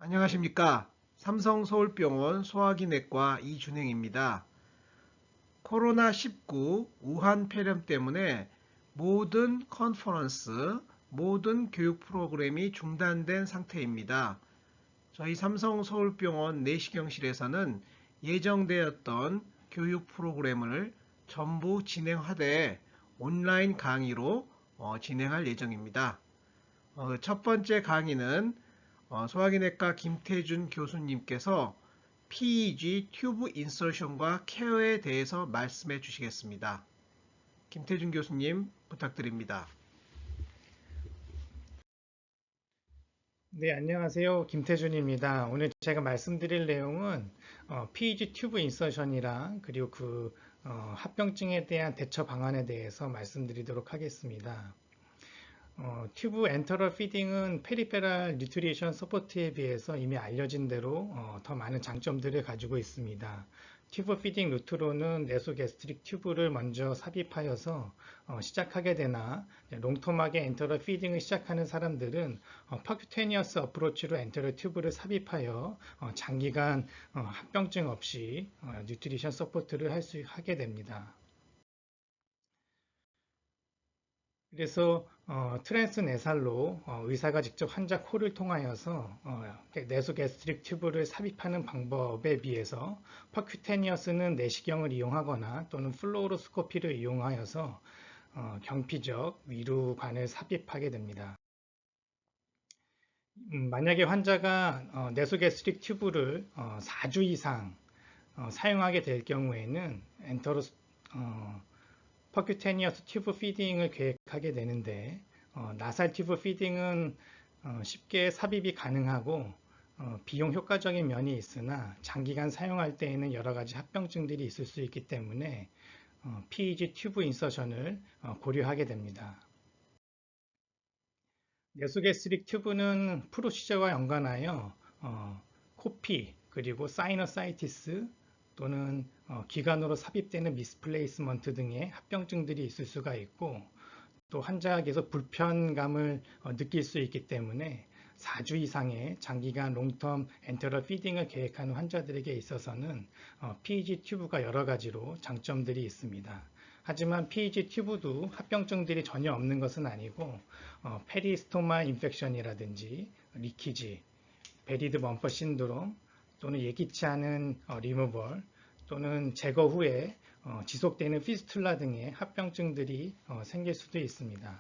안녕하십니까. 삼성서울병원 소화기내과 이준행입니다. 코로나19 우한 폐렴 때문에 모든 컨퍼런스, 모든 교육 프로그램이 중단된 상태입니다. 저희 삼성서울병원 내시경실에서는 예정되었던 교육 프로그램을 전부 진행하되 온라인 강의로 진행할 예정입니다. 첫 번째 강의는 소화기내과 김태준 교수님께서 PEG 튜브 인서션과 케어에 대해서 말씀해 주시겠습니다. 김태준 교수님 부탁드립니다. 네, 안녕하세요. 김태준입니다. 오늘 제가 말씀드릴 내용은 PEG 튜브 인서션이랑 그리고 합병증에 대한 대처 방안에 대해서 말씀드리도록 하겠습니다. 튜브 엔터럴 피딩은 페리페럴 뉴트리션 서포트에 비해서 이미 알려진 대로 더 많은 장점들을 가지고 있습니다. 튜브 피딩 루트로는 내소게스트릭 튜브를 먼저 삽입하여서 시작하게 되나 롱텀하게 엔터럴 피딩을 시작하는 사람들은 퍼큐테니어스 어프로치로 엔터럴 튜브를 삽입하여 장기간 합병증 없이 뉴트리션 서포트를 하게 됩니다. 그래서 트랜스내살로 의사가 직접 환자 코를 통하여서 내소게스트릭 튜브를 삽입하는 방법에 비해서 퍼큐테니어스는 내시경을 이용하거나 또는 플로로스코피를 이용하여서 경피적 위루관을 삽입하게 됩니다. 만약에 환자가 내소게스트릭 튜브를 4주 이상 사용하게 될 경우에는 엔터로 퍼큐테니어스 튜브 피딩을 계획하게 되는데 나살 튜브 피딩은 쉽게 삽입이 가능하고 비용 효과적인 면이 있으나 장기간 사용할 때에는 여러 가지 합병증들이 있을 수 있기 때문에 PEG 튜브 인서션을 고려하게 됩니다. 내소게스트릭 튜브는 프로시저와 연관하여 코피 그리고 사이너사이티스 또는 기관으로 삽입되는 미스플레이스먼트 등의 합병증들이 있을 수가 있고 또 환자에게서 불편감을 느낄 수 있기 때문에 4주 이상의 장기간 롱텀 엔테럴 피딩을 계획하는 환자들에게 있어서는 PEG 튜브가 여러 가지로 장점들이 있습니다. 하지만 PEG 튜브도 합병증들이 전혀 없는 것은 아니고 페리스토마 인펙션이라든지 리키지, 베리드 범퍼 신드롬 또는 예기치 않은 리무벌 또는 제거 후에 지속되는 피스툴라 등의 합병증들이 생길 수도 있습니다.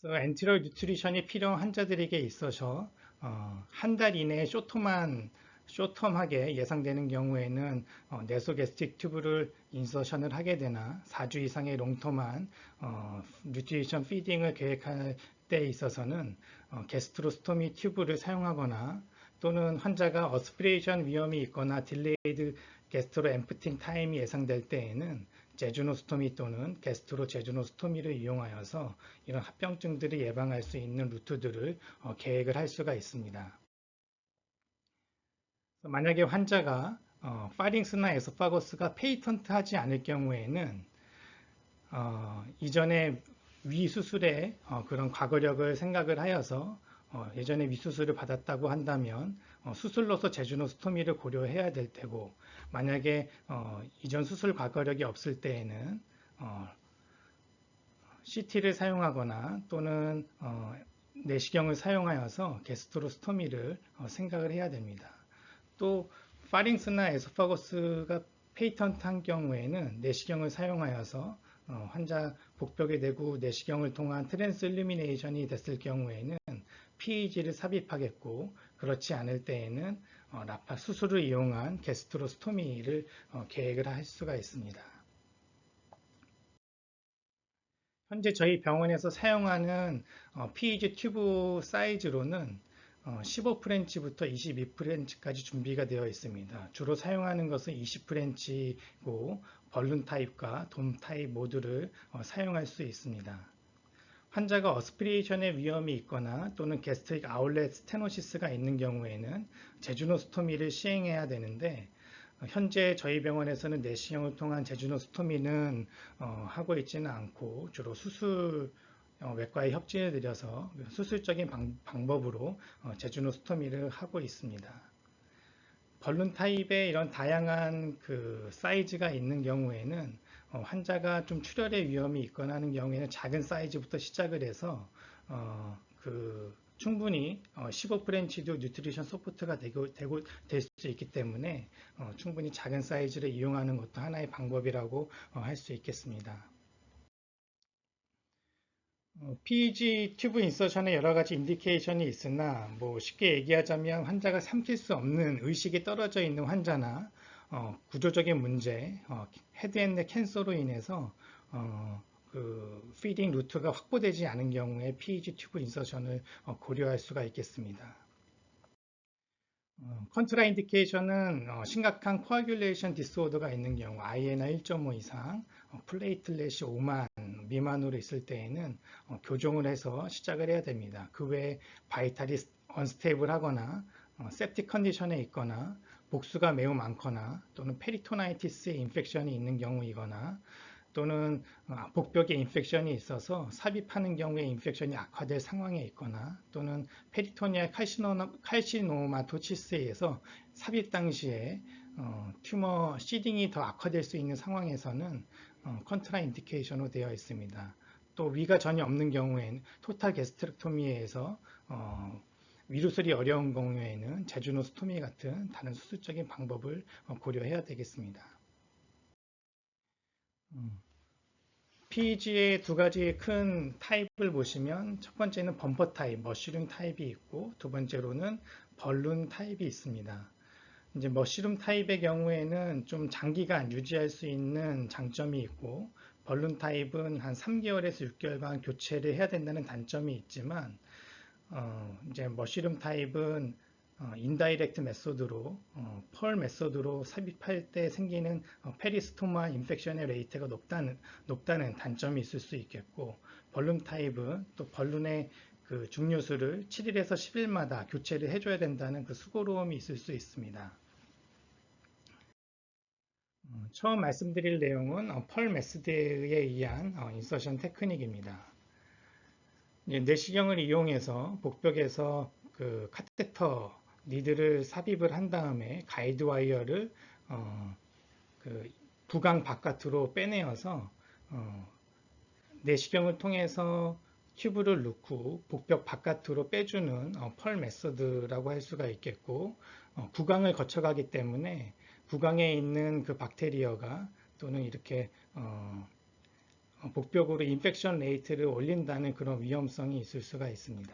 그래서 엔테럴 뉴트리션이 필요한 환자들에게 있어서 한 달 이내에 쇼텀하게 예상되는 경우에는 내소게스틱 튜브를 인서션을 하게 되나 4주 이상의 롱텀한 뉴트리션 피딩을 계획할 때 있어서는 게스트로스토미 튜브를 사용하거나 또는 환자가 어스피레이션 위험이 있거나 딜레이드 게스트로 앰프팅 타임이 예상될 때에는 제주노스토미 또는 게스트로 제주노스토미를 이용하여서 이런 합병증들을 예방할 수 있는 루트들을 계획을 할 수가 있습니다. 만약에 환자가 파링스나 에소파거스가 페이턴트하지 않을 경우에는 이전에 위 수술의 그런 과거력을 생각을 하여서 예전에 위수술을 받았다고 한다면 수술로서 제주노스토미를 고려해야 될 테고 만약에 이전 수술 과거력이 없을 때에는 CT를 사용하거나 또는 내시경을 사용하여서 게스트로스토미를 생각을 해야 됩니다. 또 파링스나 에소파거스가 페이턴트한 경우에는 내시경을 사용하여서 환자 복벽에 대고 내시경을 통한 트랜스 일루미네이션이 됐을 경우에는 PEG를 삽입하겠고 그렇지 않을 때에는 라파 수술을 이용한 게스트로스토미를 계획을 할 수가 있습니다. 현재 저희 병원에서 사용하는 PEG 튜브 사이즈로는 15프렌치부터 22프렌치까지 준비가 되어 있습니다. 주로 사용하는 것은 20프렌치고 벌룬 타입과 돔 타입 모두를 사용할 수 있습니다. 환자가 어스피레이션의 위험이 있거나 또는 게스트릭 아울렛 스테노시스가 있는 경우에는 제주노스토미를 시행해야 되는데 현재 저희 병원에서는 내시경을 통한 제주노스토미는 하고 있지는 않고 주로 수술 외과에 협진을 드려서 수술적인 방법으로 제주노스토미를 하고 있습니다. 벌룬 타입의 이런 다양한 그 사이즈가 있는 경우에는 환자가 좀 출혈의 위험이 있거나 하는 경우에는 작은 사이즈부터 시작을 해서 충분히 15프렌치도 뉴트리션 소프트가 될 수 있기 때문에 충분히 작은 사이즈를 이용하는 것도 하나의 방법이라고 할 수 있겠습니다. PEG 튜브 인서션에 여러 가지 인디케이션이 있으나 뭐 쉽게 얘기하자면 환자가 삼킬 수 없는 의식이 떨어져 있는 환자나 구조적인 문제, 헤드앤넥 캔서로 인해서 피딩 루트가 확보되지 않은 경우에 PEG 튜브 인서션을 고려할 수가 있겠습니다. 컨트라 인디케이션은 심각한 코아귤레이션 디스오더가 있는 경우 INR 1.5 이상, 플레이틀렛이 5만 미만으로 있을 때에는 교정을 해서 시작을 해야 됩니다. 그 외에 바이탈이 언스테이블 하거나 septic 컨디션에 있거나 복수가 매우 많거나 또는 페리토나이티스의 인펙션이 있는 경우이거나 또는 복벽에 인펙션이 있어서 삽입하는 경우에 인펙션이 악화될 상황에 있거나 또는 페리토니아 칼시노마토치스에 의해서 삽입 당시에 튜머 시딩이 더 악화될 수 있는 상황에서는 컨트라 인디케이션으로 되어 있습니다. 또 위가 전혀 없는 경우에는 토탈 게스트렉토미에 의해서 위루술이 어려운 경우에는 제주노스토미 같은 다른 수술적인 방법을 고려해야 되겠습니다. PEG의 두 가지 큰 타입을 보시면 첫 번째는 범퍼 타입, 머쉬룸 타입이 있고 두 번째로는 벌룬 타입이 있습니다. 이제 머쉬룸 타입의 경우에는 좀 장기간 유지할 수 있는 장점이 있고 벌룬 타입은 한 3개월에서 6개월간 교체를 해야 된다는 단점이 있지만 이제 머쉬룸 타입은 인다이렉트 메소드로 펄 메소드로 삽입할 때 생기는 페리스토마 인펙션의 레이트가 높다는 단점이 있을 수 있겠고 벌룬 타입은 또 벌룬의 그 중류수를 7일에서 10일마다 교체를 해줘야 된다는 그 수고로움이 있을 수 있습니다. 처음 말씀드릴 내용은 펄 메소드에 의한 인서션 테크닉입니다. 내시경을 이용해서 복벽에서 그 카테터 니드를 삽입을 한 다음에 가이드 와이어를 그 부강 바깥으로 빼내어서 내시경을 통해서 튜브를 넣고 복벽 바깥으로 빼주는 펄 메소드라고 할 수가 있겠고 구강을 거쳐가기 때문에 구강에 있는 그 박테리아가 또는 이렇게 복벽으로 인펙션 레이트를 올린다는 그런 위험성이 있을 수가 있습니다.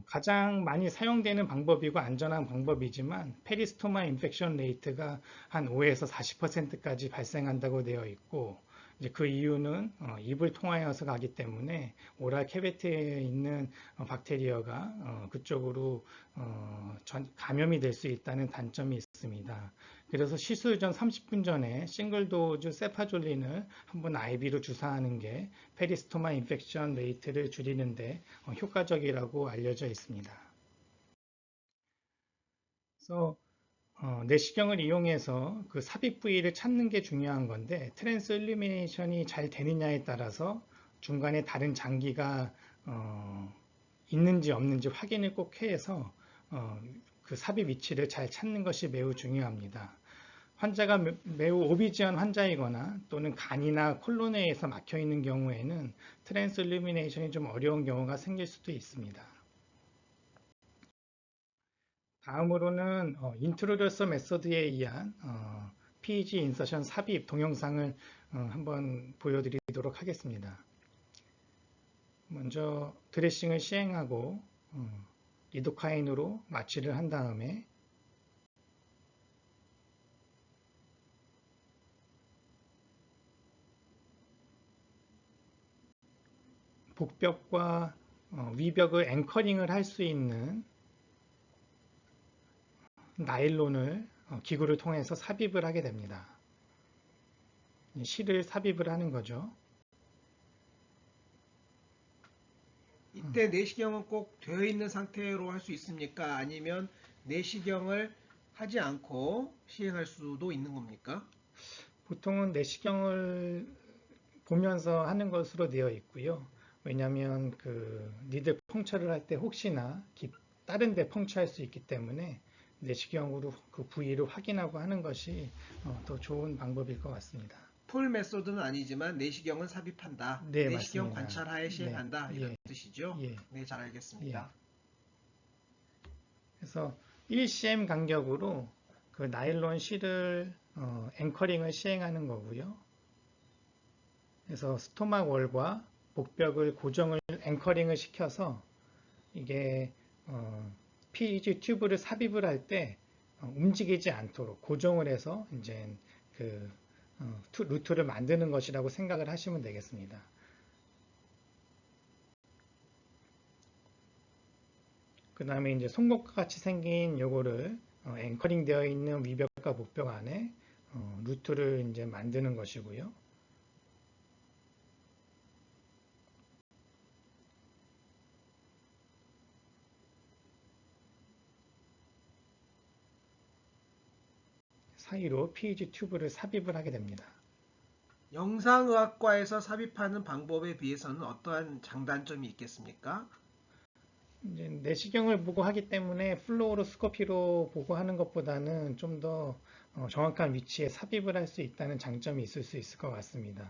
가장 많이 사용되는 방법이고 안전한 방법이지만 페리스토마 인펙션 레이트가 한 5에서 40%까지 발생한다고 되어 있고 이제 그 이유는 입을 통하여서 가기 때문에 오랄 캐비티에 있는 박테리아가 그쪽으로 감염이 될 수 있다는 단점이 있습니다. 그래서 시술 전 30분 전에 싱글 도즈 세파졸린을 한번 IV로 주사하는 게 페리스토마 인펙션 레이트를 줄이는데 효과적이라고 알려져 있습니다. 그래서 내시경을 이용해서 그 삽입 부위를 찾는 게 중요한 건데 트랜스 일루미네이션이 잘 되느냐에 따라서 중간에 다른 장기가 있는지 없는지 확인을 꼭 해서 그 삽입 위치를 잘 찾는 것이 매우 중요합니다. 환자가 매우 오비지한 환자이거나 또는 간이나 콜론에서 막혀 있는 경우에는 트랜스 일루미네이션이 좀 어려운 경우가 생길 수도 있습니다. 다음으로는 인트로더서 메소드에 의한 PEG 인서션 삽입 동영상을 한번 보여드리도록 하겠습니다. 먼저 드레싱을 시행하고 리도카인으로 마취를 한 다음에 복벽과 위벽을 앵커링을 할 수 있는 나일론을 기구를 통해서 삽입을 하게 됩니다. 실을 삽입을 하는 거죠. 이때 내시경은 꼭 되어 있는 상태로 할 수 있습니까? 아니면 내시경을 하지 않고 시행할 수도 있는 겁니까? 보통은 내시경을 보면서 하는 것으로 되어 있고요. 왜냐하면 그 니들 펑처를 할 때 혹시나 다른 데 펑처할 수 있기 때문에 내시경으로 그 부위를 확인하고 하는 것이 더 좋은 방법일 것 같습니다. 풀 메소드는 아니지만 내시경은 삽입한다. 네, 내시경 맞습니다. 관찰하에 네, 시행한다. 이런 예, 뜻이죠. 예, 네, 잘 예. 알겠습니다. 그래서 1cm 간격으로 그 나일론 실을 앵커링을 시행하는 거고요. 그래서 스토막 월과 복벽을 고정을 앵커링을 시켜서 이게 PEG 튜브를 삽입을 할 때 움직이지 않도록 고정을 해서 이제 그 루트를 만드는 것이라고 생각을 하시면 되겠습니다. 그 다음에 이제 송곳과 같이 생긴 요거를 앵커링 되어 있는 위벽과 복벽 안에 루트를 이제 만드는 것이고요. 사이로 PEG 튜브를 삽입을 하게 됩니다. 영상의학과에서 삽입하는 방법에 비해서는 어떠한 장단점이 있겠습니까? 이제 내시경을 보고 하기 때문에 플루오로스코피로 보고 하는 것보다는 좀 더 정확한 위치에 삽입을 할 수 있다는 장점이 있을 수 있을 것 같습니다.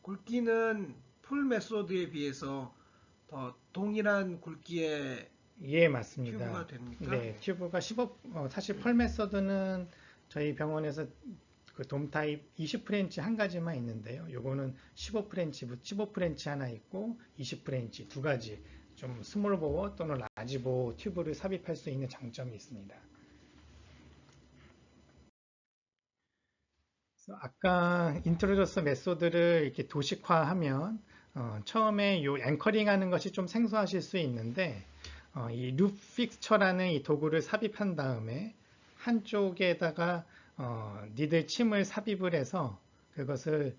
굵기는 풀 메소드에 비해서 더 동일한 굵기의 예, 맞습니다. 튜브가 됩니까? 네, 튜브가 15, 사실 펄 메서드는 저희 병원에서 그 돔 타입 20프렌치 한 가지만 있는데요. 요거는 15프렌치 하나 있고 20프렌치 두 가지 좀 스몰 보어 또는 라지 보어 튜브를 삽입할 수 있는 장점이 있습니다. 그래서 아까 인트로듀스 메소드를 이렇게 도식화하면 처음에 요 앵커링 하는 것이 좀 생소하실 수 있는데 이 룹 픽처라는 이 도구를 삽입한 다음에 한쪽에다가 니들 침을 삽입을 해서 그것을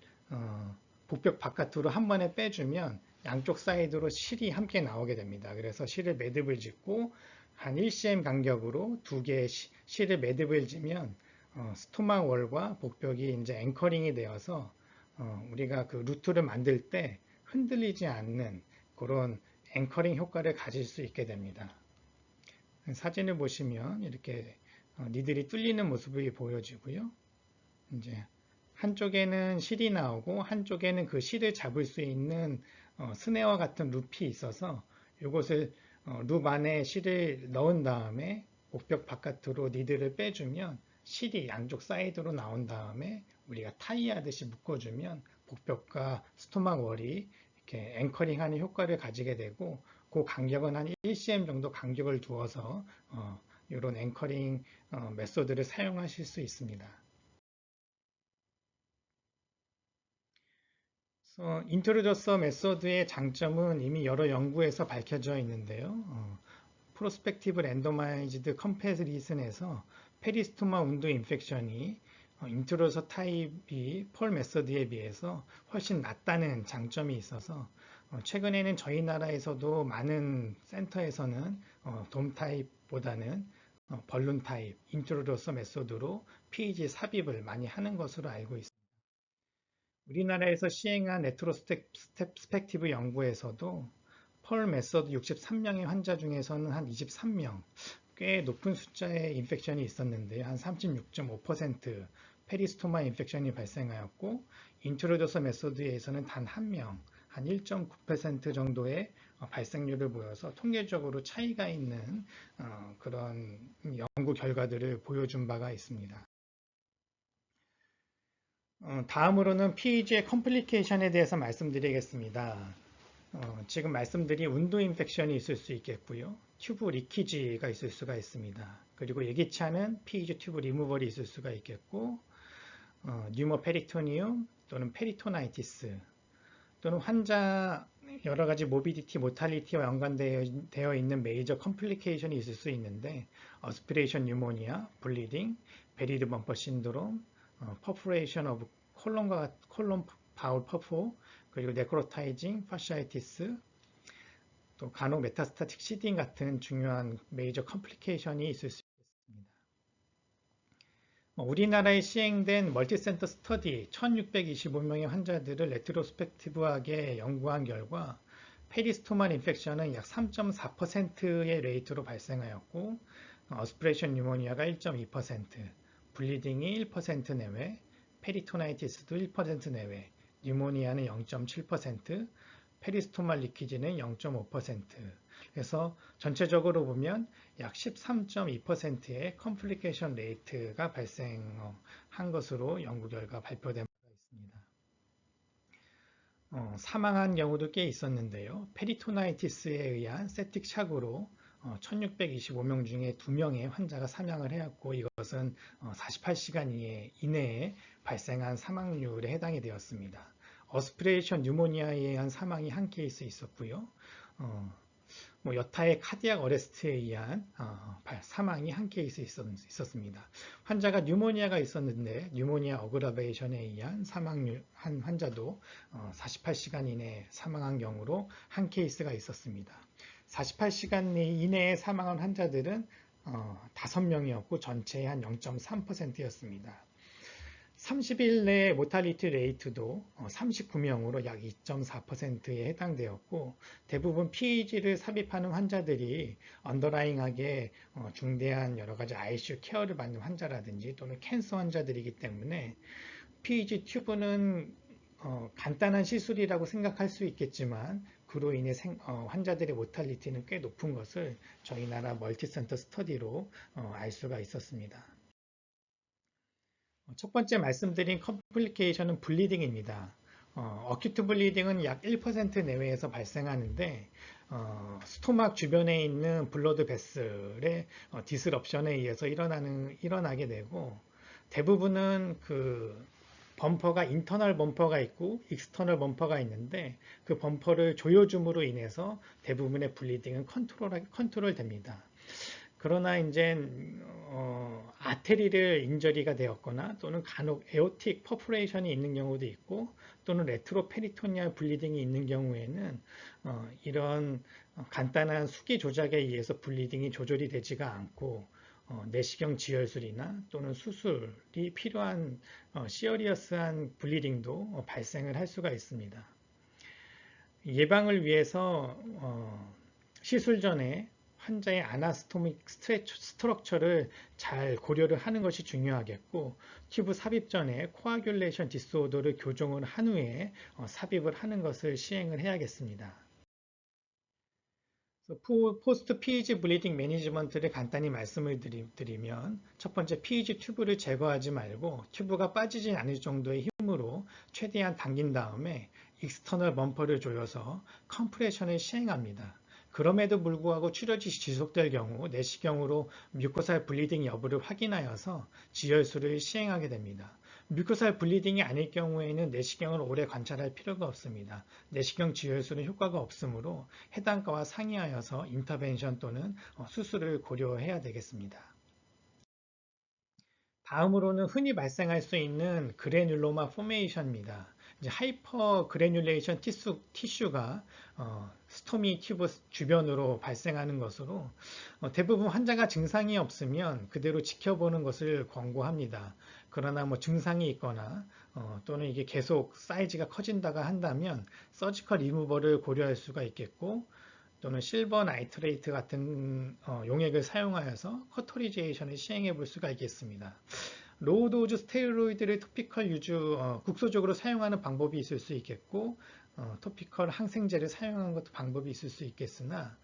복벽 바깥으로 한 번에 빼주면 양쪽 사이드로 실이 함께 나오게 됩니다. 그래서 실을 매듭을 짓고 한 1cm 간격으로 두 개의 실을 매듭을 지면 스토막 월과 복벽이 이제 앵커링이 되어서 우리가 그 루트를 만들 때 흔들리지 않는 그런 앵커링 효과를 가질 수 있게 됩니다. 사진을 보시면 이렇게 니들이 뚫리는 모습이 보여지고요. 이제 한쪽에는 실이 나오고 한쪽에는 그 실을 잡을 수 있는 스네어 같은 룹이 있어서 이것을 룹 안에 실을 넣은 다음에 복벽 바깥으로 니들을 빼주면 실이 양쪽 사이드로 나온 다음에 우리가 타이 하듯이 묶어주면 복벽과 스토막 월이 이렇게 앵커링하는 효과를 가지게 되고 그 간격은 한 1cm 정도 간격을 두어서 이런 앵커링 메소드를 사용하실 수 있습니다. 인트로더서 메소드의 장점은 이미 여러 연구에서 밝혀져 있는데요. 프로스펙티브 랜더마이즈드 컴패리슨에서 페리스토마 운도 인펙션이 인트로서 타입이 폴 메서드에 비해서 훨씬 낫다는 장점이 있어서 최근에는 저희 나라에서도 많은 센터에서는 돔 타입보다는 벌룬 타입, 인트로더서 메소드로 PEG 삽입을 많이 하는 것으로 알고 있습니다. 우리나라에서 시행한 레트로스펙티브 연구에서도 펄 메서드 63명의 환자 중에서는 한 23명, 꽤 높은 숫자의 인펙션이 있었는데요. 한 36.5% 페리스토마 인펙션이 발생하였고 인트로더서 메소드에서는 단 한 명, 한 1.9% 정도의 발생률을 보여서 통계적으로 차이가 있는 그런 연구 결과들을 보여준 바가 있습니다. 다음으로는 PEG의 컴플리케이션에 대해서 말씀드리겠습니다. 지금 말씀드린 운도 인펙션이 있을 수 있겠고요. 튜브 리키지가 있을 수가 있습니다. 그리고 예기치 않은 PEG 튜브 리무벌이 있을 수가 있겠고 뉴머 페리토니움 또는 페리토나이티스 또는 환자 여러 가지 모비디티, 모탈리티와 연관되어 있는 메이저 컴플리케이션이 있을 수 있는데 어스피레이션 뉴모니아, 블리딩, 베리드 범퍼 신드롬, 퍼포레이션 오브 콜론 바울 퍼포 그리고 네크로타이징 파시아이티스 또 간혹 메타스타틱 시딩 같은 중요한 메이저 컴플리케이션이 있을 수 있습니다. 우리나라에 시행된 멀티센터 스터디 1625명의 환자들을 레트로스펙티브하게 연구한 결과 페리스토말 인펙션은 약 3.4%의 레이트로 발생하였고 어스피레이션 뉴모니아가 1.2%, 블리딩이 1% 내외, 페리토나이티스도 1% 내외, 뉴모니아는 0.7%, 페리스토말 리퀴지는 0.5%. 그래서 전체적으로 보면 약 13.2%의 컴플리케이션 레이트가 발생한 것으로 연구 결과 발표된 바가 있습니다. 사망한 경우도 꽤 있었는데요. 페리토나이티스에 의한 세틱 샥으로 1625명 중에 2명의 환자가 사망을 해왔고 이것은 48시간 이내에 발생한 사망률에 해당이 되었습니다. 어스피레이션 뉴모니아에 의한 사망이 한 케이스 있었고요. 여타의 카디악 어레스트에 의한 사망이 한 케이스 있었습니다. 환자가 뉴모니아가 있었는데 뉴모니아 어그라베이션에 의한 사망률 한 환자도 48시간 이내에 사망한 경우로 한 케이스가 있었습니다. 48시간 이내에 사망한 환자들은 5명이었고 전체의 한 0.3%였습니다. 30일 내 모탈리티 레이트도 39명으로 약 2.4%에 해당되었고 대부분 PEG를 삽입하는 환자들이 언더라잉하게 중대한 여러 가지 ICU 케어를 받는 환자라든지 또는 캔서 환자들이기 때문에 PEG 튜브는 간단한 시술이라고 생각할 수 있겠지만 그로 인해 환자들의 모탈리티는 꽤 높은 것을 저희 나라 멀티센터 스터디로 알 수가 있었습니다. 첫 번째 말씀드린 컴플리케이션은 블리딩입니다. 어큐트 블리딩은 약 1% 내외에서 발생하는데 스토막 주변에 있는 블러드 베슬의 디스럽션에 의해서 일어나게 되고 대부분은 그 범퍼가 인터널 범퍼가 있고 익스터널 범퍼가 있는데 그 범퍼를 조여줌으로 인해서 대부분의 블리딩은 컨트롤 됩니다. 그러나 이제 아테리를 인저리가 되었거나 또는 간혹 에오틱 퍼포레이션이 있는 경우도 있고 또는 레트로페리토니아 블리딩이 있는 경우에는 이런 간단한 수기 조작에 의해서 블리딩이 조절이 되지가 않고 내시경 지혈술이나 또는 수술이 필요한 시어리어스한 블리딩도 발생을 할 수가 있습니다. 예방을 위해서 시술 전에 환자의 아나스토믹 스트럭처를 잘 고려를 하는 것이 중요하겠고 튜브 삽입 전에 코아귤레이션 디스오더를 교정을 한 후에 삽입을 하는 것을 시행을 해야겠습니다. 포스트 PEG 블리딩 매니지먼트를 간단히 말씀을 드리면 첫 번째 PEG 튜브를 제거하지 말고 튜브가 빠지지 않을 정도의 힘으로 최대한 당긴 다음에 익스터널 범퍼를 조여서 컴프레션을 시행합니다. 그럼에도 불구하고 출혈이 지속될 경우 내시경으로 뮤코살 블리딩 여부를 확인하여서 지혈술을 시행하게 됩니다. 뮤코살 블리딩이 아닐 경우에는 내시경을 오래 관찰할 필요가 없습니다. 내시경 지혈술은 효과가 없으므로 해당과와 상의하여서 인터벤션 또는 수술을 고려해야 되겠습니다. 다음으로는 흔히 발생할 수 있는 그래뉼로마 포메이션입니다. 하이퍼 그래뉼레이션 티슈가 스토미 튜브 주변으로 발생하는 것으로 대부분 환자가 증상이 없으면 그대로 지켜보는 것을 권고합니다. 그러나 증상이 있거나 또는 이게 계속 사이즈가 커진다가 한다면 서지컬 리무버를 고려할 수가 있겠고 또는 실버 나이트레이트 같은 용액을 사용하여서 커터리제이션을 시행해 볼 수가 있겠습니다. 로우 도즈 스테로이드를 토피컬 국소적으로 사용하는 방법이 있을 수 있겠고 토피컬 항생제를 사용하는 것도 방법이 있을 수 있겠으나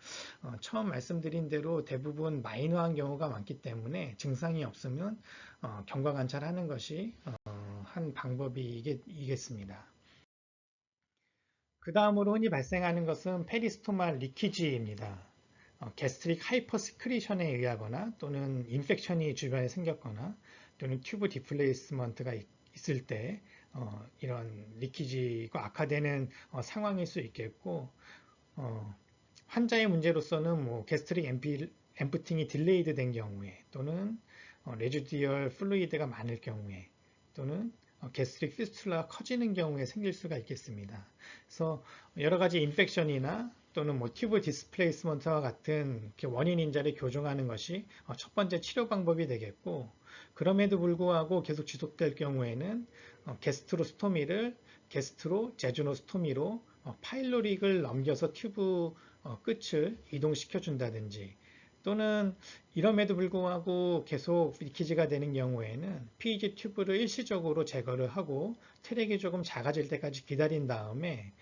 처음 말씀드린 대로 대부분 마이너한 경우가 많기 때문에 증상이 없으면 경과 관찰하는 것이 한 방법이겠습니다. 그 다음으로 흔히 발생하는 것은 페리스토말 리퀴지입니다. 게스트릭 하이퍼스크리션에 의하거나 또는 인펙션이 주변에 생겼거나 또는 튜브 디플레이스먼트가 있을 때 이런 리퀴지가 악화되는 상황일 수 있겠고 환자의 문제로서는 게스트릭 앰프팅이 딜레이드 된 경우에 또는 레지듀얼 플루이드가 많을 경우에 또는 게스트릭 피스툴라가 커지는 경우에 생길 수가 있겠습니다. 그래서 여러 가지 인펙션이나 또는 튜브 디스플레이스먼트와 같은 원인 인자를 교정하는 것이 첫 번째 치료 방법이 되겠고 그럼에도 불구하고 계속 지속될 경우에는 게스트로스토미를 게스트로 제주노스토미로 파일로릭을 넘겨서 튜브 끝을 이동시켜 준다든지, 또는 이럼에도 불구하고 계속 리키지가 되는 경우에는 PEG 튜브를 일시적으로 제거를 하고 트랙이 조금 작아질 때까지 기다린 다음에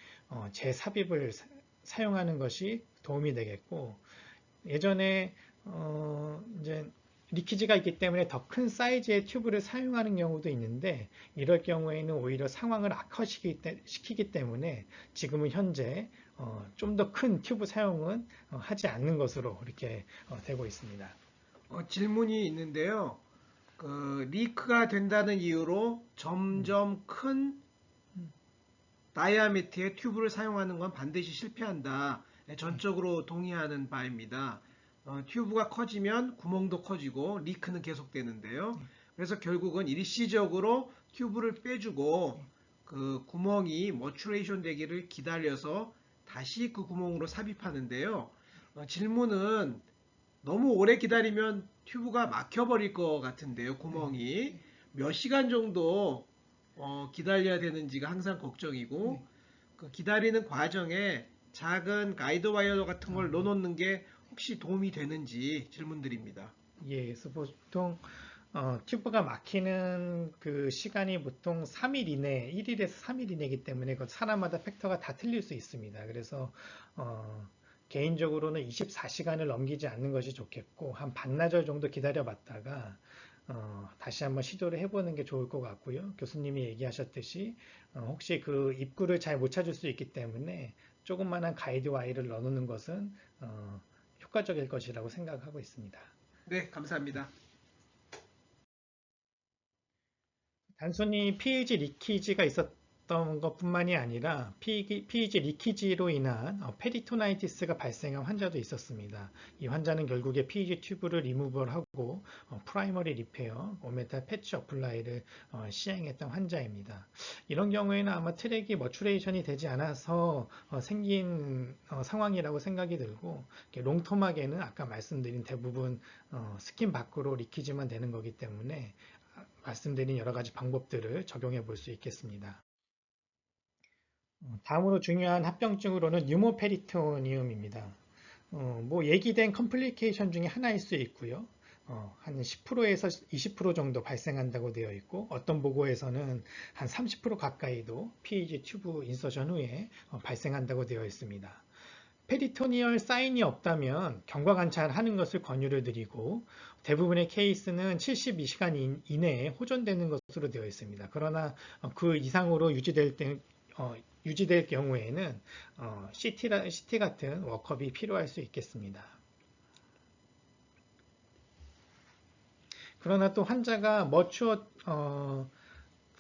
재삽입을 사용하는 것이 도움이 되겠고, 예전에 이제 리키지가 있기 때문에 더 큰 사이즈의 튜브를 사용하는 경우도 있는데, 이럴 경우에는 오히려 상황을 악화시키기 때문에 지금은 현재 좀 더 큰 튜브 사용은 하지 않는 것으로 이렇게 되고 있습니다. 질문이 있는데요. 리크가 된다는 이유로 점점 큰 다이아미터의 튜브를 사용하는 건 반드시 실패한다. 네, 전적으로 동의하는 바입니다. 튜브가 커지면 구멍도 커지고 리크는 계속되는데요. 그래서 결국은 일시적으로 튜브를 빼주고 그 구멍이 머추레이션 되기를 기다려서 다시 그 구멍으로 삽입하는데요. 질문은 너무 오래 기다리면 튜브가 막혀버릴 것 같은데요. 구멍이 몇 시간 정도 기다려야 되는지가 항상 걱정이고, 그 기다리는 과정에 작은 가이드 와이어 같은 걸 넣어놓는 게 혹시 도움이 되는지 질문드립니다. 예, 그래서 보통 튜브가 막히는 그 시간이 보통 3일 이내, 1일에서 3일 이내이기 때문에 그 사람마다 팩터가 다 틀릴 수 있습니다. 그래서 개인적으로는 24시간을 넘기지 않는 것이 좋겠고, 한 반나절 정도 기다려 봤다가 다시 한번 시도를 해보는 게 좋을 것 같고요. 교수님이 얘기하셨듯이 혹시 그 입구를 잘 못 찾을 수 있기 때문에 조그만한 가이드 와이어를 넣어놓는 것은 효과적일 것이라고 생각하고 있습니다. 네, 감사합니다. 단순히 PEG 리키지가 있었던 것뿐만이 아니라 PEG 리키지로 인한 페리토나이티스가 발생한 환자도 있었습니다. 이 환자는 결국에 PEG 튜브를 리무벌 하고 프라이머리 리페어, 오메탈 패치 어플라이를 시행했던 환자입니다. 이런 경우에는 아마 트랙이 머추레이션이 되지 않아서 생긴 상황이라고 생각이 들고, 롱텀하게는 아까 말씀드린 대부분 스킨 밖으로 리키지만 되는 거기 때문에 말씀드린 여러 가지 방법들을 적용해 볼 수 있겠습니다. 다음으로 중요한 합병증으로는 뉴모페리토니움입니다. 뭐 얘기된 컴플리케이션 중에 하나일 수 있고요. 한 10%에서 20% 정도 발생한다고 되어 있고, 어떤 보고에서는 한 30% 가까이도 PEG 튜브 인서션 후에 발생한다고 되어 있습니다. 페리토니얼 사인이 없다면 경과 관찰하는 것을 권유를 드리고, 대부분의 케이스는 72시간 이내에 호전되는 것으로 되어 있습니다. 그러나 그 이상으로 유지될 경우에는 CT 같은 워크업이 필요할 수 있겠습니다. 그러나 또 환자가 머추어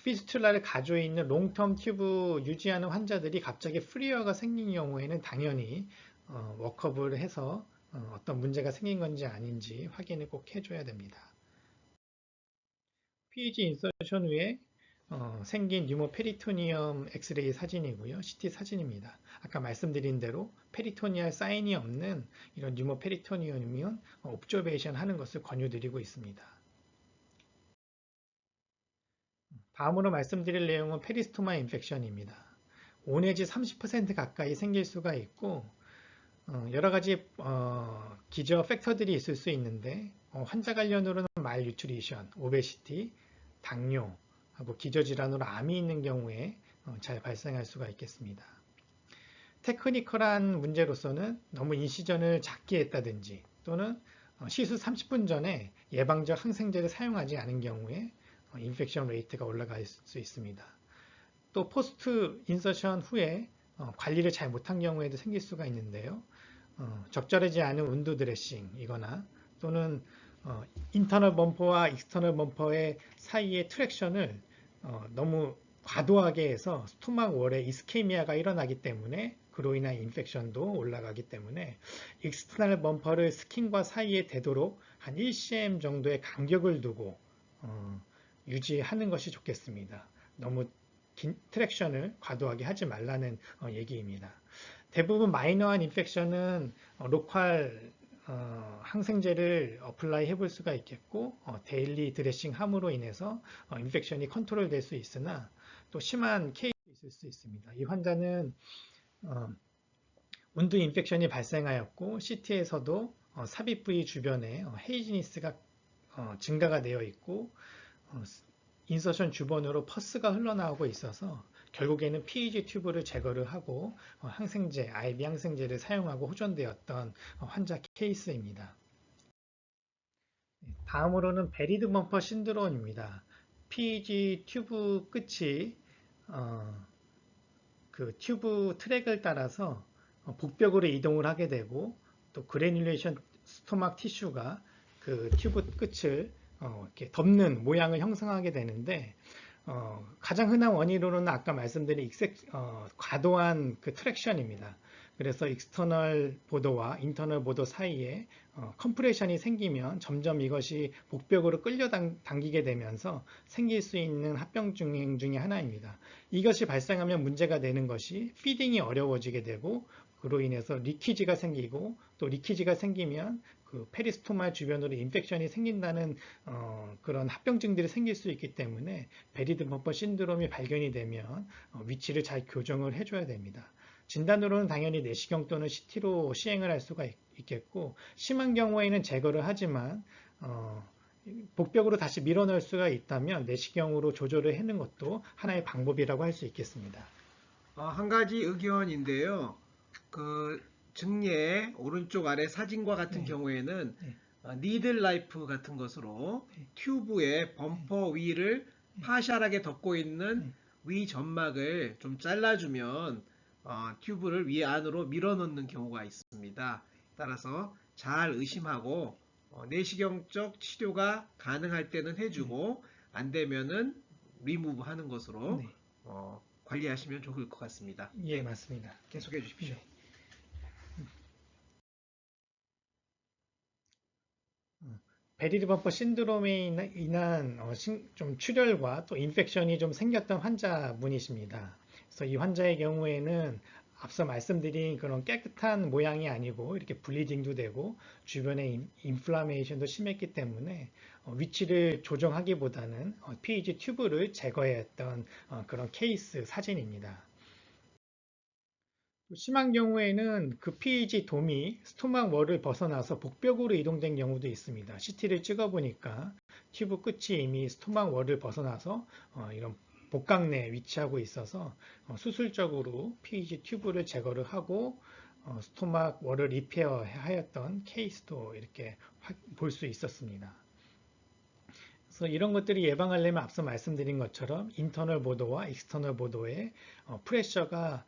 피스툴라를 가지고 있는 롱텀 튜브 유지하는 환자들이 갑자기 프리어가 생긴 경우에는 당연히 워크업을 해서 어떤 문제가 생긴 건지 아닌지 확인을 꼭 해줘야 됩니다. PEG 인서션 후에 생긴 뉴모 페리토니엄 엑스레이 사진이고요. CT 사진입니다. 아까 말씀드린 대로 페리토니얼 사인이 없는 이런 뉴모 페리토니엄이면 옵저베이션 하는 것을 권유드리고 있습니다. 다음으로 말씀드릴 내용은 페리스토마 인펙션입니다. 5 내지 30% 가까이 생길 수가 있고, 여러 가지 기저 팩터들이 있을 수 있는데, 환자 관련으로는 말뉴트리션, 오베시티, 당뇨, 하고 기저질환으로 암이 있는 경우에 잘 발생할 수가 있겠습니다. 테크니컬한 문제로서는 너무 인시전을 작게 했다든지, 또는 시술 30분 전에 예방적 항생제를 사용하지 않은 경우에 인펙션 레이트가 올라갈 수 있습니다. 또 포스트 인서션 후에 관리를 잘 못한 경우에도 생길 수가 있는데요. 적절하지 않은 운드 드레싱이거나 또는 인터널 범퍼와 익스터널 범퍼의 사이의 트랙션을 너무 과도하게 해서 스토막 월에 이스케미아가 일어나기 때문에 그로 인한 인펙션도 올라가기 때문에 익스터널 범퍼를 스킨과 사이에 대도록 한 1cm 정도의 간격을 두고 유지하는 것이 좋겠습니다. 너무 긴 트랙션을 과도하게 하지 말라는 얘기입니다. 대부분 마이너한 인펙션은 로컬 항생제를 어플라이 해볼 수가 있겠고 데일리 드레싱 함으로 인해서 인펙션이 컨트롤 될 수 있으나 또 심한 케이스가 있을 수 있습니다. 이 환자는 운드 인펙션이 발생하였고 CT에서도 삽입 부위 주변에 헤이지니스가 증가가 되어 있고 인서션 주변으로 퍼스가 흘러나오고 있어서 결국에는 PEG 튜브를 제거를 하고 항생제, IV 항생제를 사용하고 호전되었던 환자 케이스입니다. 다음으로는 베리드 범퍼 신드롬입니다. PEG 튜브 끝이 그 튜브 트랙을 따라서 복벽으로 이동을 하게 되고 또 그래듈레이션 스토막 티슈가 그 튜브 끝을 이렇게 덮는 모양을 형성하게 되는데 가장 흔한 원인으로는 아까 말씀드린 과도한 그 트랙션입니다. 그래서 익스터널 보도와 인터널 보도 사이에 컴프레션이 생기면 점점 이것이 복벽으로 끌려 당기게 되면서 생길 수 있는 합병증 중에 하나입니다. 이것이 발생하면 문제가 되는 것이 피딩이 어려워지게 되고 그로 인해서 리키지가 생기고 또 리키지가 생기면 그 페리스토마 주변으로 인펙션이 생긴다는 그런 합병증들이 생길 수 있기 때문에 베리드 범퍼 신드롬이 발견이 되면 위치를 잘 교정을 해줘야 됩니다. 진단으로는 당연히 내시경 또는 CT로 시행을 할 수가 있겠고 심한 경우에는 제거를 하지만 복벽으로 다시 밀어넣을 수가 있다면 내시경으로 조절을 해는 것도 하나의 방법이라고 할 수 있겠습니다. 한 가지 의견인데요. 그 증례 오른쪽 아래 사진과 같은 경우에는 니들 라이프 같은 것으로 튜브의 범퍼 위를 파샬하게 덮고 있는 위 점막을 좀 잘라주면 튜브를 위 안으로 밀어넣는 경우가 있습니다. 따라서 잘 의심하고 내시경적 치료가 가능할 때는 해주고 안 되면은 리무브 하는 것으로 관리하시면 좋을 것 같습니다. 예, 맞습니다. 계속해 주십시오. 베리드 범퍼 신드롬에 인한 좀 출혈과 또 인펙션이 좀 생겼던 환자분이십니다. 그래서 이 환자의 경우에는 앞서 말씀드린 그런 깨끗한 모양이 아니고 이렇게 블리딩도 되고 주변에 인플라메이션도 심했기 때문에 위치를 조정하기보다는 PEG 튜브를 제거했던 그런 케이스 사진입니다. 심한 경우에는 그 PEG 돔이 스토막 월을 벗어나서 복벽으로 이동된 경우도 있습니다. CT를 찍어보니까 튜브 끝이 이미 스토막 월을 벗어나서 이런 복강 내에 위치하고 있어서 수술적으로 PEG 튜브를 제거를 하고 스토막 월을 리페어 하였던 케이스도 이렇게 볼 수 있었습니다. 그래서 이런 것들이 예방하려면 앞서 말씀드린 것처럼 인터널 보도와 익스터널 보도의 프레셔가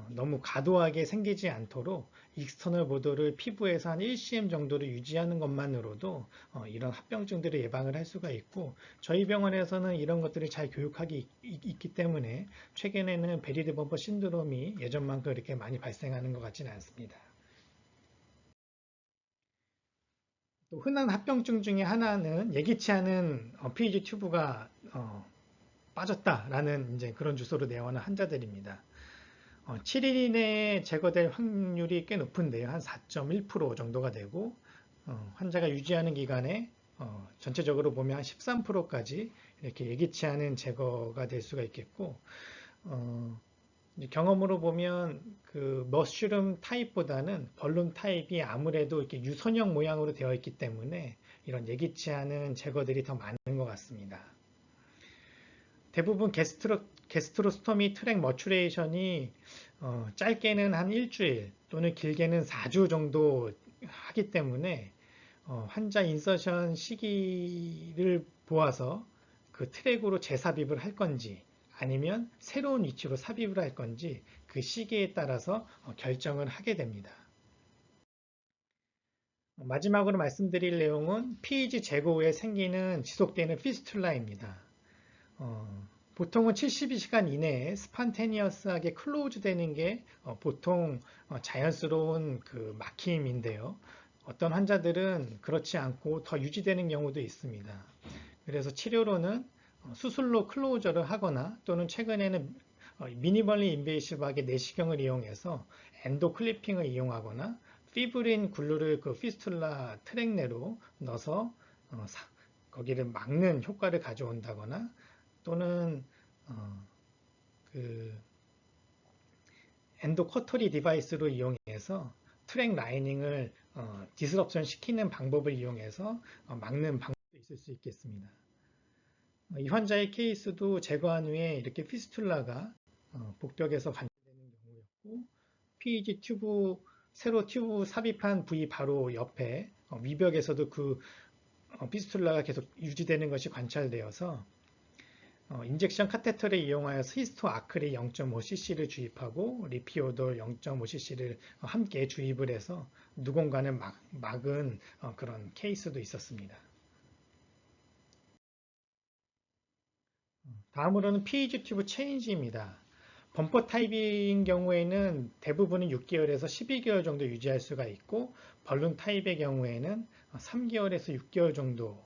너무 과도하게 생기지 않도록 익스터널 보도를 피부에서 한 1cm 정도를 유지하는 것만으로도 이런 합병증들을 예방을 할 수가 있고 저희 병원에서는 이런 것들을 잘 교육하기 있기 때문에 최근에는 베리드 범퍼 신드롬이 예전만큼 그렇게 많이 발생하는 것 같지는 않습니다. 또 흔한 합병증 중에 하나는 예기치 않은 PEG 튜브가 빠졌다라는 이제 그런 주소로 내원한 환자들입니다. 7일 이내에 제거될 확률이 꽤 높은데요. 한 4.1% 정도가 되고 환자가 유지하는 기간에 전체적으로 보면 한 13%까지 이렇게 예기치 않은 제거가 될 수가 있겠고 경험으로 보면 그 머쉬룸 타입보다는 벌룬 타입이 아무래도 이렇게 유선형 모양으로 되어 있기 때문에 이런 예기치 않은 제거들이 더 많은 것 같습니다. 대부분 게스트로스토미 트랙 머추레이션이 짧게는 한 일주일 또는 길게는 4주 정도 하기 때문에 환자 인서션 시기를 보아서 그 트랙으로 재삽입을 할 건지 아니면 새로운 위치로 삽입을 할 건지 그 시기에 따라서 결정을 하게 됩니다. 마지막으로 말씀드릴 내용은 PEG 제거 후에 생기는 지속되는 피스툴라입니다. 보통은 72시간 이내에 스판테니어스하게 클로즈 되는 게 보통 자연스러운 그 막힘인데요. 어떤 환자들은 그렇지 않고 더 유지되는 경우도 있습니다. 그래서 치료로는 수술로 클로저를 하거나 또는 최근에는 미니멀리 인베이시브하게 내시경을 이용해서 엔도 클리핑을 이용하거나 피브린 글루를 그 피스툴라 트랙 내로 넣어서 거기를 막는 효과를 가져온다거나 또는 그 엔도 커터리 디바이스로 이용해서 트랙 라이닝을 디스럽션 시키는 방법을 이용해서 막는 방법도 있을 수 있겠습니다. 이 환자의 케이스도 제거한 후에 이렇게 피스툴라가 복벽에서 관찰되는 경우였고, PEG 튜브 새로 튜브 삽입한 부위 바로 옆에 위벽에서도 그 피스툴라가 계속 유지되는 것이 관찰되어서 인젝션 카테터를 이용하여 히스토 아크릴 0.5cc를 주입하고 리피오돌 0.5cc를 함께 주입을 해서 누군가는 막은 그런 케이스도 있었습니다. 다음으로는 PEG 튜브 체인지입니다. 범퍼 타입인 경우에는 대부분은 6개월에서 12개월 정도 유지할 수가 있고, 벌룬 타입의 경우에는 3개월에서 6개월 정도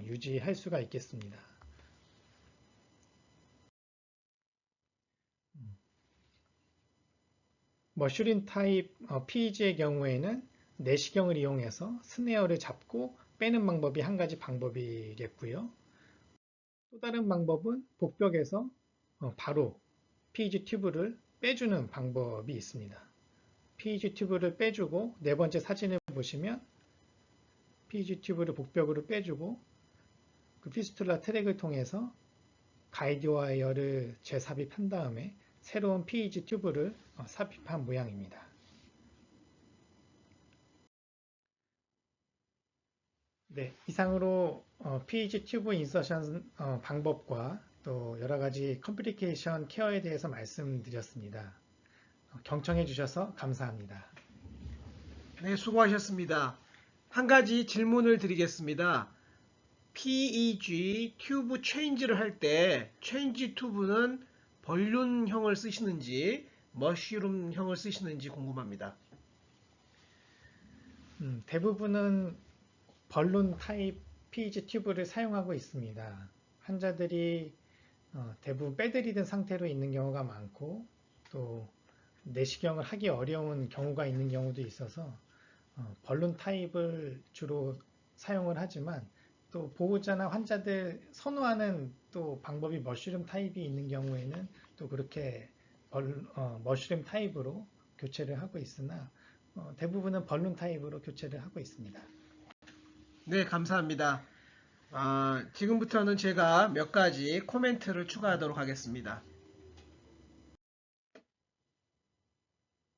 유지할 수가 있겠습니다. 머슈린 타입 PEG의 경우에는 내시경을 이용해서 스네어를 잡고 빼는 방법이 한 가지 방법이겠고요. 또 다른 방법은 복벽에서 바로 PEG 튜브를 빼주는 방법이 있습니다. PEG 튜브를 빼주고 네 번째 사진을 보시면 PEG 튜브를 복벽으로 빼주고 그 피스툴라 트랙을 통해서 가이드 와이어를 재삽입한 다음에 새로운 PEG 튜브를 삽입한 모양입니다. 네, 이상으로 PEG 튜브 인서션 방법과 또 여러 가지 컴플리케이션 케어에 대해서 말씀드렸습니다. 경청해 주셔서 감사합니다. 네, 수고하셨습니다. 한 가지 질문을 드리겠습니다. PEG 튜브 체인지를 할 때 체인지 튜브는 벌룬형을 쓰시는지 머쉬룸형을 쓰시는지 궁금합니다. 대부분은 벌룬 타입 PEG 튜브를 사용하고 있습니다. 환자들이 대부분 빼들이던 상태로 있는 경우가 많고 또 내시경을 하기 어려운 경우가 있는 경우도 있어서 벌룬 타입을 주로 사용을 하지만 또 보호자나 환자들 선호하는 또 방법이 머쉬룸 타입이 있는 경우에는 또 그렇게 머쉬룸 타입으로 교체를 하고 있으나 대부분은 벌룬 타입으로 교체를 하고 있습니다. 네, 감사합니다. 지금부터는 제가 몇 가지 코멘트를 추가하도록 하겠습니다.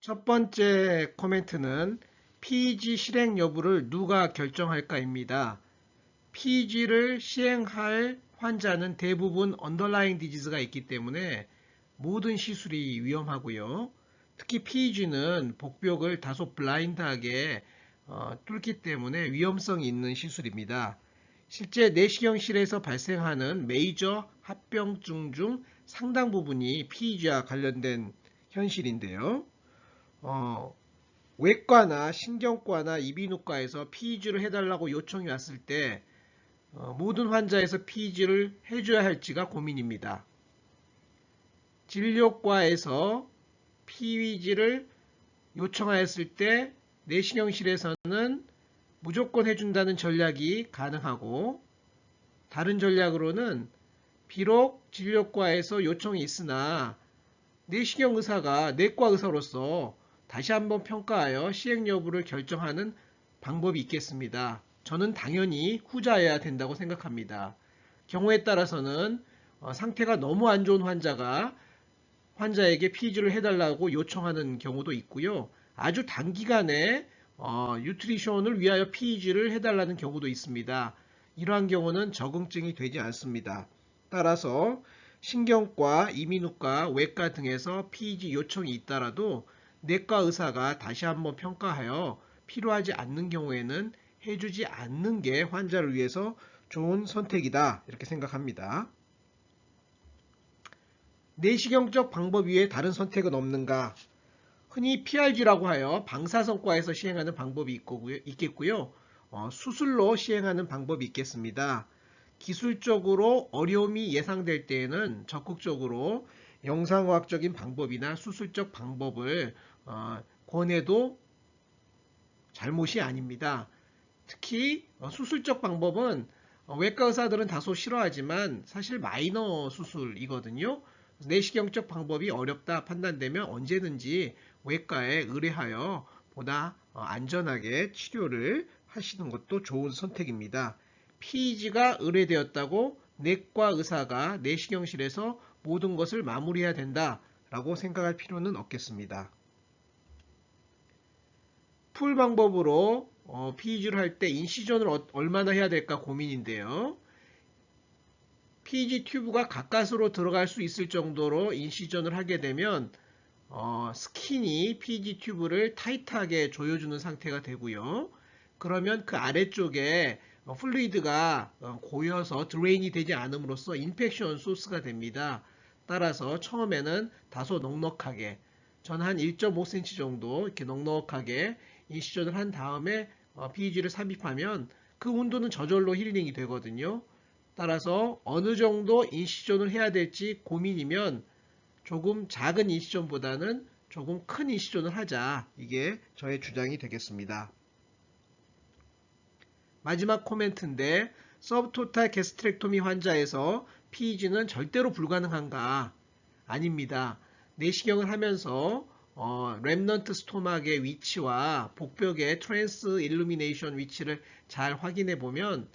첫 번째 코멘트는 PEG 실행 여부를 누가 결정할까입니다. PEG를 시행할 환자는 대부분 언더라잉 디지즈가 있기 때문에 모든 시술이 위험하고요. 특히 PEG는 복벽을 다소 블라인드하게 뚫기 때문에 위험성이 있는 시술입니다. 실제 내시경실에서 발생하는 메이저 합병증 중 상당 부분이 PEG와 관련된 현실인데요. 외과나 신경과나 이비인후과에서 PEG를 해달라고 요청이 왔을 때 모든 환자에서 PEG를 해줘야 할지가 고민입니다. 진료과에서 PEG를 요청하였을 때 내시경실에서는 무조건 해준다는 전략이 가능하고, 다른 전략으로는 비록 진료과에서 요청이 있으나 내시경 의사가 내과 의사로서 다시 한번 평가하여 시행 여부를 결정하는 방법이 있겠습니다. 저는 당연히 후자여야 된다고 생각합니다. 경우에 따라서는 상태가 너무 안 좋은 환자에게 PEG를 해달라고 요청하는 경우도 있고요. 아주 단기간에 뉴트리션을 위하여 PEG를 해달라는 경우도 있습니다. 이러한 경우는 적응증이 되지 않습니다. 따라서 신경과, 이민후과, 외과 등에서 PEG 요청이 있더라도 내과 의사가 다시 한번 평가하여 필요하지 않는 경우에는 해주지 않는 게 환자를 위해서 좋은 선택이다, 이렇게 생각합니다. 내시경적 방법 외에 다른 선택은 없는가? 흔히 PRG라고 하여 방사선과에서 시행하는 방법이 있겠고요. 수술로 시행하는 방법이 있겠습니다. 기술적으로 어려움이 예상될 때에는 적극적으로 영상의학적인 방법이나 수술적 방법을 권해도 잘못이 아닙니다. 특히 수술적 방법은 외과 의사들은 다소 싫어하지만 사실 마이너 수술이거든요. 내시경적 방법이 어렵다 판단되면 언제든지 외과에 의뢰하여 보다 안전하게 치료를 하시는 것도 좋은 선택입니다. PEG가 의뢰되었다고 내과 의사가 내시경실에서 모든 것을 마무리해야 된다라고 생각할 필요는 없겠습니다. 풀 방법으로 PEG를 할 때 인시전을 얼마나 해야 될까 고민인데요. PEG 튜브가 가까스로 들어갈 수 있을 정도로 인시전을 하게 되면 스킨이 PEG 튜브를 타이트하게 조여주는 상태가 되고요. 그러면 그 아래쪽에 플루이드가 고여서 드레인이 되지 않음으로써 인펙션 소스가 됩니다. 따라서 처음에는 다소 넉넉하게, 전 한 1.5cm 정도 이렇게 넉넉하게 인시전을 한 다음에 PEG를 삽입하면 그 온도는 저절로 힐링이 되거든요. 따라서 어느 정도 인시전을 해야 될지 고민이면 조금 작은 인시전보다는 조금 큰 인시전을 하자. 이게 저의 주장이 되겠습니다. 마지막 코멘트인데 서브토탈 게스트렉토미 환자에서 PEG는 절대로 불가능한가? 아닙니다. 내시경을 하면서 렘넌트 스토막의 위치와 복벽의 트랜스 일루미네이션 위치를 잘 확인해 보면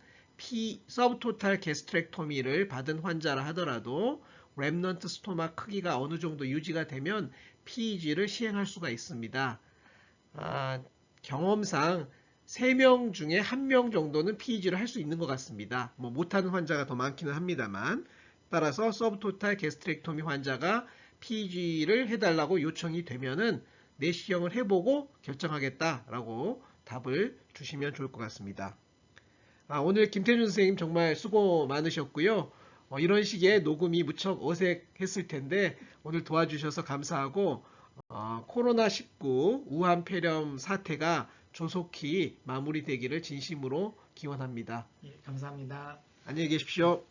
서브토탈 게스트렉토미를 받은 환자라 하더라도 렘넌트 스토막 크기가 어느 정도 유지가 되면 PEG를 시행할 수가 있습니다. 경험상 3명 중에 1명 정도는 PEG를 할 수 있는 것 같습니다. 못하는 환자가 더 많기는 합니다만, 따라서 서브토탈 게스트렉토미 환자가 PEG를 해달라고 요청이 되면은 내시경을 해보고 결정하겠다라고 답을 주시면 좋을 것 같습니다. 오늘 김태준 선생님 정말 수고 많으셨고요. 이런 식의 녹음이 무척 어색했을 텐데 오늘 도와주셔서 감사하고 코로나19 우한 폐렴 사태가 조속히 마무리되기를 진심으로 기원합니다. 예, 감사합니다. 안녕히 계십시오.